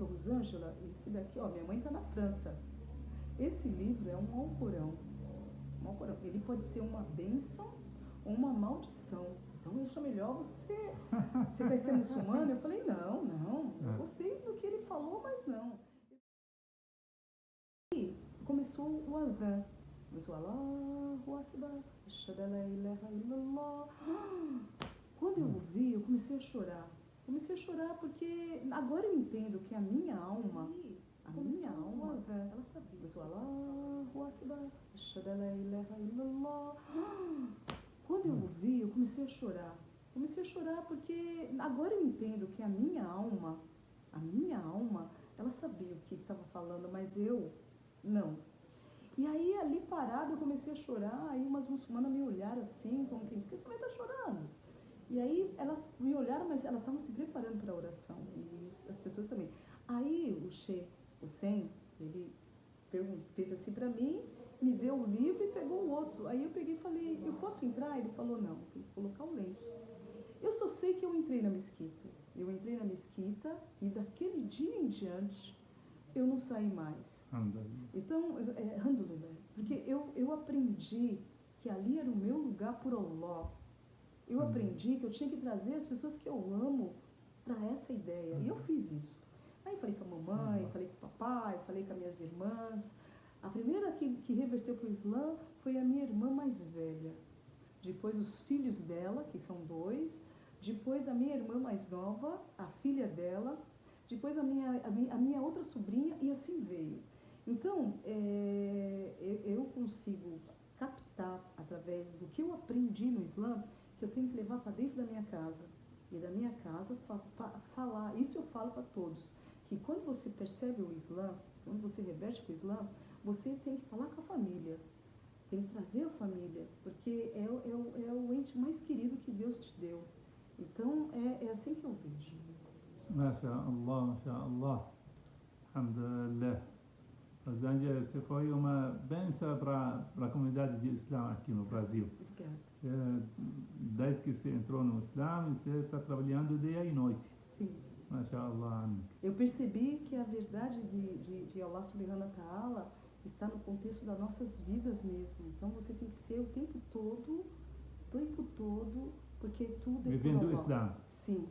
falou, Rosângela, esse daqui, ó, minha mãe está na França. Esse livro é um Alcorão. Ele pode ser uma bênção ou uma maldição. Então eu acho melhor você vai ser muçulmano? Eu falei, não, eu gostei do que ele falou, mas não. E começou o adhan. Começou Allahu Akbar, Ashhadu an la ilaha illallah. Quando eu ouvi, eu comecei a chorar. Comecei a chorar porque agora eu entendo que a minha alma, ela sabia. Começou Allahu Akbar, Ashhadu an la ilaha illallah. Quando eu ouvi, eu comecei a chorar. Comecei a chorar porque agora eu entendo que a minha alma, ela sabia o que estava falando, mas eu não. E aí, ali parado, eu comecei a chorar, aí umas muçulmanas me olharam assim, como quem diz, que você vai estar chorando? E aí, elas me olharam, mas elas estavam se preparando para a oração, e as pessoas também. Aí, o Sheikh Hussein, ele fez assim para mim, me deu o livro e pegou o outro. Aí eu peguei e falei, eu posso entrar? Ele falou, não, tem que colocar o lenço. Eu só sei que eu entrei na mesquita. Eu entrei na mesquita e daquele dia em diante, eu não saí mais. Então, alhamdulillah, porque eu aprendi que ali era o meu lugar por Allah. Eu aprendi que eu tinha que trazer as pessoas que eu amo para essa ideia. E eu fiz isso. Aí falei com a mamãe, falei com o papai, falei com as minhas irmãs. A primeira que reverteu para o Islã foi a minha irmã mais velha. Depois os filhos dela, que são 2. Depois a minha irmã mais nova, a filha dela. Depois a minha outra sobrinha, e assim veio. Então, eu consigo captar, através do que eu aprendi no Islã, que eu tenho que levar para dentro da minha casa. E da minha casa, falar. Isso eu falo para todos. Que quando você percebe o Islã, quando você reverte para o Islã, você tem que falar com a família. Tem que trazer a família. Porque é o ente mais querido que Deus te deu. Então, é assim que eu vejo. MashaAllah. Alhamdulillah. Rosângela, você foi uma bênção para a comunidade de Islã aqui no Brasil. Obrigada. Desde que você entrou no Islã, você está trabalhando dia e noite. Sim. MashaAllah. Eu percebi que a verdade de Allah Subhanahu wa Ta'ala está no contexto das nossas vidas mesmo. Então você tem que ser o tempo todo, porque tudo é vivendo por o Allah. Islã. Sim.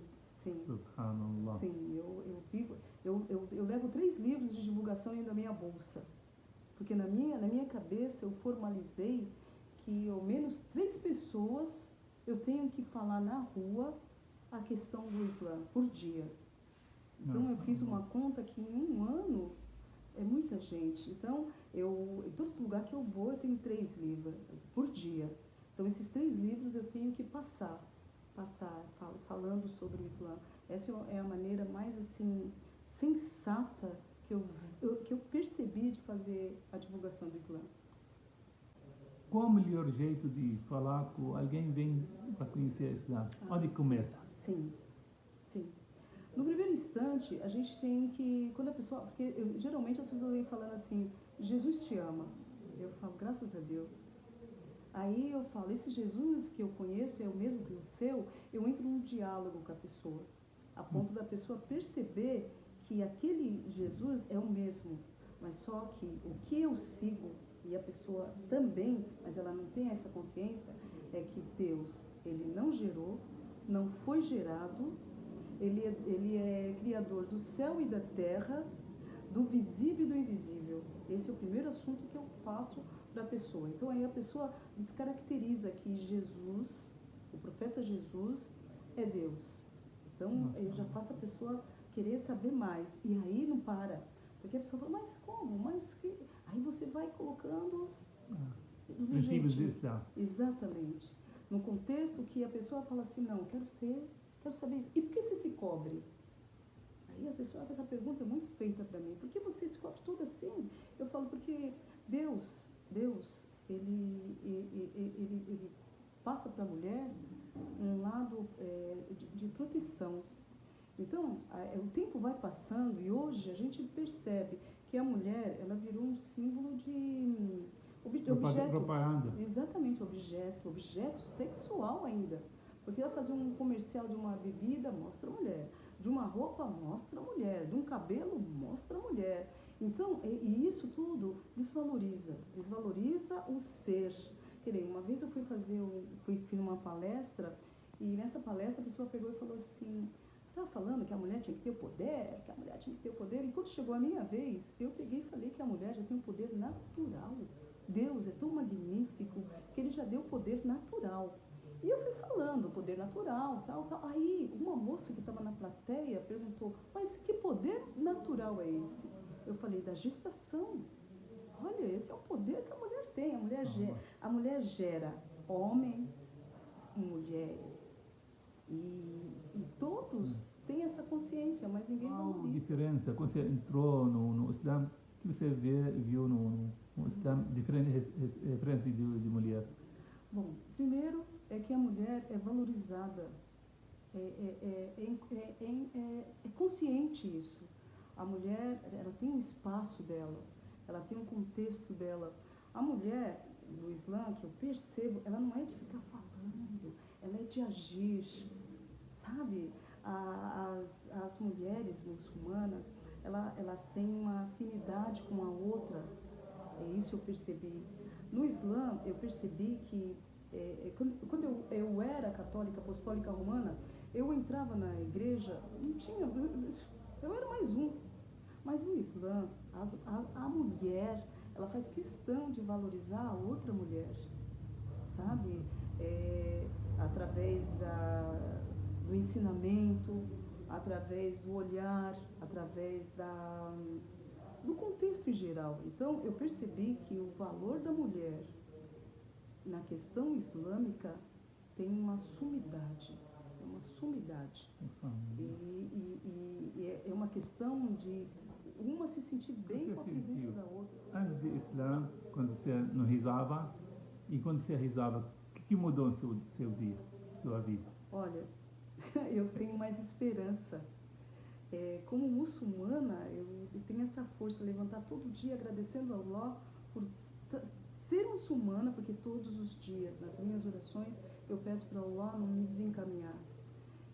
Subhanallah. Sim, eu levo 3 livros de divulgação ainda na minha bolsa. Porque na minha cabeça eu formalizei que ao menos 3 pessoas eu tenho que falar na rua a questão do Islã por dia. Então eu fiz uma conta que em um ano é muita gente. Então, em todo lugar que eu vou, eu tenho 3 livros por dia. Então esses 3 livros eu tenho que passar falando sobre o Islã. Essa é a maneira mais assim sensata que eu percebi de fazer a divulgação do Islã. Qual o melhor jeito de falar com alguém vem para conhecer o Islã? Onde começa? Sim. No primeiro instante, a gente tem que, quando a pessoa, porque geralmente as pessoas vêm falando assim, Jesus te ama. Eu falo, graças a Deus. Aí eu falo, esse Jesus que eu conheço é o mesmo que o seu? Eu entro num diálogo com a pessoa, a ponto da pessoa perceber que aquele Jesus é o mesmo, mas só que o que eu sigo, e a pessoa também, mas ela não tem essa consciência, é que Deus, ele não gerou, não foi gerado, ele é criador do céu e da terra, do visível e do invisível. Esse é o primeiro assunto que eu faço para a pessoa. Então aí a pessoa descaracteriza que Jesus, o profeta Jesus, é Deus. Então eu já faço a pessoa querer saber mais. E aí não para. Porque a pessoa fala, mas como? Mas que... Aí você vai colocando os princípios de Islã. Exatamente. No contexto que a pessoa fala assim, não, quero saber isso. E por que você se cobre? Aí a pessoa, essa pergunta é muito feita para mim. Por que você se cobre tudo assim? Eu falo, porque Deus, ele passa para a mulher um lado de proteção. Então, o tempo vai passando e hoje a gente percebe que a mulher, ela virou um símbolo de objeto. Propaganda. Exatamente, objeto sexual ainda. Porque ela fazer um comercial de uma bebida, mostra a mulher. de uma roupa mostra a mulher, de um cabelo mostra a mulher. Então, e isso tudo desvaloriza o ser. Quer dizer, uma vez eu fiz uma palestra, e nessa palestra a pessoa pegou e falou assim, estava falando que a mulher tinha que ter o poder, e quando chegou a minha vez, eu peguei e falei que a mulher já tem um poder natural. Deus é tão magnífico que ele já deu poder natural. E eu fui falando, poder natural, tal. Aí, uma moça que estava na plateia perguntou, mas que poder natural é esse? Eu falei, da gestação. Olha, esse é o poder que a mulher tem. A mulher gera homens, mulheres. E todos têm essa consciência, mas ninguém Qual a valoriza. diferença? Quando você entrou no Islã, o que você viu no Islã diferente de mulher? Bom, primeiro é que a mulher é valorizada, é consciente isso. A mulher, ela tem um espaço dela, ela tem um contexto dela. A mulher do Islã, que eu percebo, ela não é de ficar falando, ela é de agir, sabe? As mulheres muçulmanas, elas têm uma afinidade com a outra, isso eu percebi. No Islã, eu percebi que, quando eu era católica apostólica romana, eu entrava na igreja, não tinha, eu era mais um. Mas no Islã, a mulher, ela faz questão de valorizar a outra mulher, sabe? Através do ensinamento, através do olhar, através do contexto em geral. Então, eu percebi que o valor da mulher na questão islâmica tem uma sumidade. E é uma questão de uma se sentir bem com a presença da outra. Antes do Islã, quando você não rezava, e quando você rezava, o que mudou no seu dia, sua vida? Olha, eu tenho mais esperança. Como muçulmana, eu tenho essa força, levantar todo dia agradecendo a Allah por ser muçulmana, porque todos os dias, nas minhas orações, eu peço para Allah não me desencaminhar.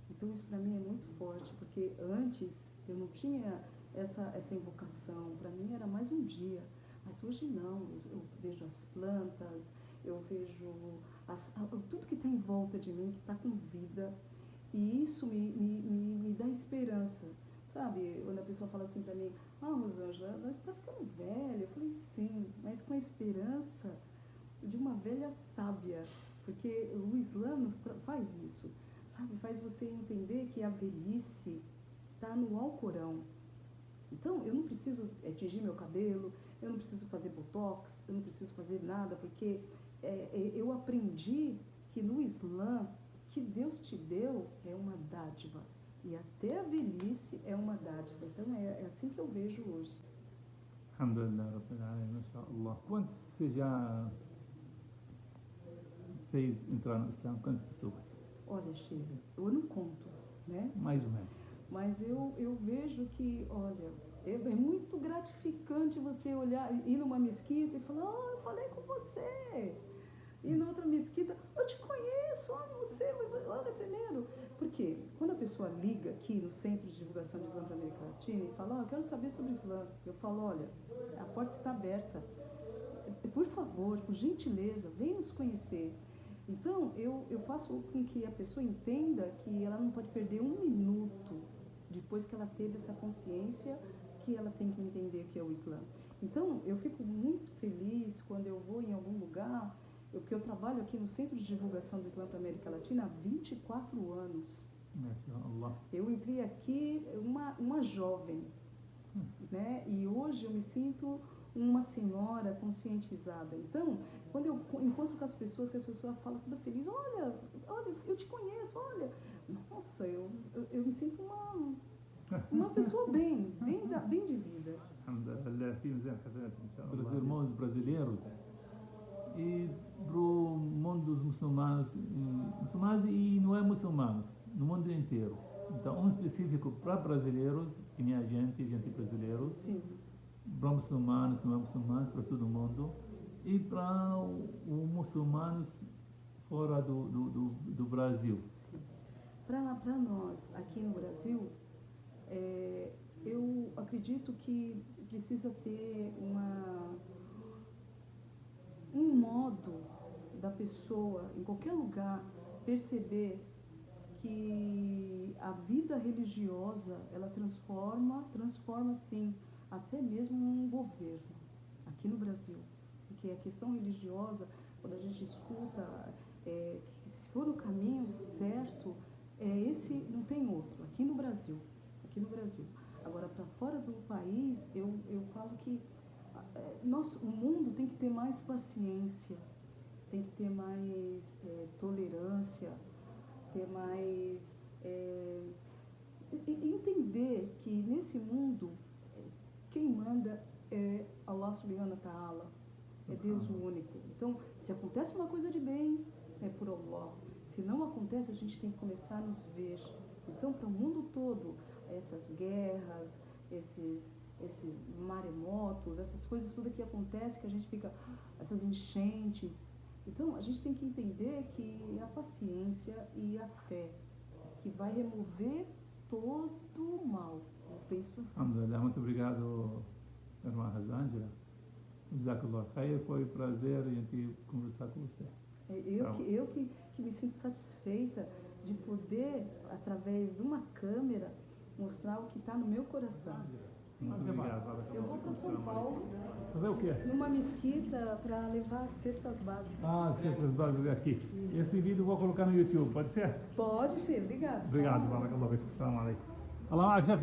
Então isso para mim é muito forte, porque antes eu não tinha essa invocação, para mim era mais um dia, mas hoje não, eu vejo as plantas, eu vejo tudo que está em volta de mim, que está com vida, e isso me dá esperança, sabe? Quando a pessoa fala assim para mim, Rosângela, você está ficando velha, eu falei, sim, mas com a esperança de uma velha sábia, porque o Islã faz isso, sabe? Faz você entender que a velhice está no Alcorão. Então, eu não preciso tingir meu cabelo, eu não preciso fazer botox, eu não preciso fazer nada, porque eu aprendi que no Islã, que Deus te deu é uma dádiva. E até a velhice é uma dádiva. Então, é assim que eu vejo hoje. Alhamdulillah, Rabbil Alamin, mashallah. Quantos você já fez entrar no Islã? Quantas pessoas? Olha, Sheila, eu não conto, né? Mais ou menos. Mas eu vejo que, olha, é muito gratificante você olhar, ir numa mesquita e falar, eu falei com você. E na outra mesquita, eu te conheço, olha primeiro. Porque quando a pessoa liga aqui no Centro de Divulgação do Islã para a América Latina e fala, eu quero saber sobre o Islã, eu falo, olha, a porta está aberta. Por favor, por gentileza, venha nos conhecer. Então, eu faço com que a pessoa entenda que ela não pode perder um minuto depois que ela teve essa consciência que ela tem que entender o que é o Islã. Então, eu fico muito feliz quando eu vou em algum lugar, porque eu trabalho aqui no Centro de Divulgação do Islã para a América Latina há 24 anos. Mashallah. Eu entrei aqui uma jovem, né? E hoje eu me sinto uma senhora conscientizada. Então, quando eu encontro com as pessoas, que a pessoa fala toda feliz, olha, eu te conheço, olha. Nossa, eu me sinto uma pessoa bem de vida. Para os irmãos brasileiros e para o mundo dos muçulmanos e não é muçulmanos, no mundo inteiro. Então, um específico para brasileiros, que nem a gente brasileiro. Sim. Para muçulmanos, não é muçulmanos, para todo mundo, e para os muçulmanos fora do Brasil. Sim. Para nós, aqui no Brasil, Eu acredito que precisa ter um modo da pessoa, em qualquer lugar, perceber que a vida religiosa, ela transforma sim, até mesmo um governo, aqui no Brasil. Porque a questão religiosa, quando a gente escuta, que se for o caminho certo, esse não tem outro, aqui no Brasil. Agora, para fora do país, eu falo que o mundo tem que ter mais paciência, tem que ter mais tolerância, ter mais... entender que nesse mundo, quem manda é Allah subhanahu wa ta'ala, é Deus o único. Então, se acontece uma coisa de bem, é por Allah. Se não acontece, a gente tem que começar a nos ver. Então, para o mundo todo, essas guerras, esses maremotos, essas coisas tudo que acontece, que a gente fica, essas enchentes. Então, a gente tem que entender que a paciência e a fé que vai remover todo o mal. Eu penso assim. Alhamdulillah, muito obrigado, irmã Rosângela. Jazakallah khair, foi um prazer a gente conversar com você. Eu que me sinto satisfeita de poder, através de uma câmera, mostrar o que está no meu coração. Muito obrigado. Eu vou para São Paulo, fazer o quê? numa mesquita, para levar as cestas básicas. As cestas básicas aqui. Isso. Esse vídeo eu vou colocar no YouTube, pode ser? Pode ser, obrigado. obrigado, barakallahu فيك. السلام عليكم. الله معك شيخ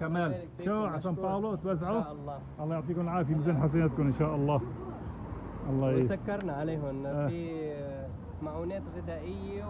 كمال. شو على سان باولو توزعوا؟ ان شاء الله. الله يعطيكم العافيه، ميزان حسناتكم ان شاء الله. الله وسكرنا عليهم في معونات غذائيه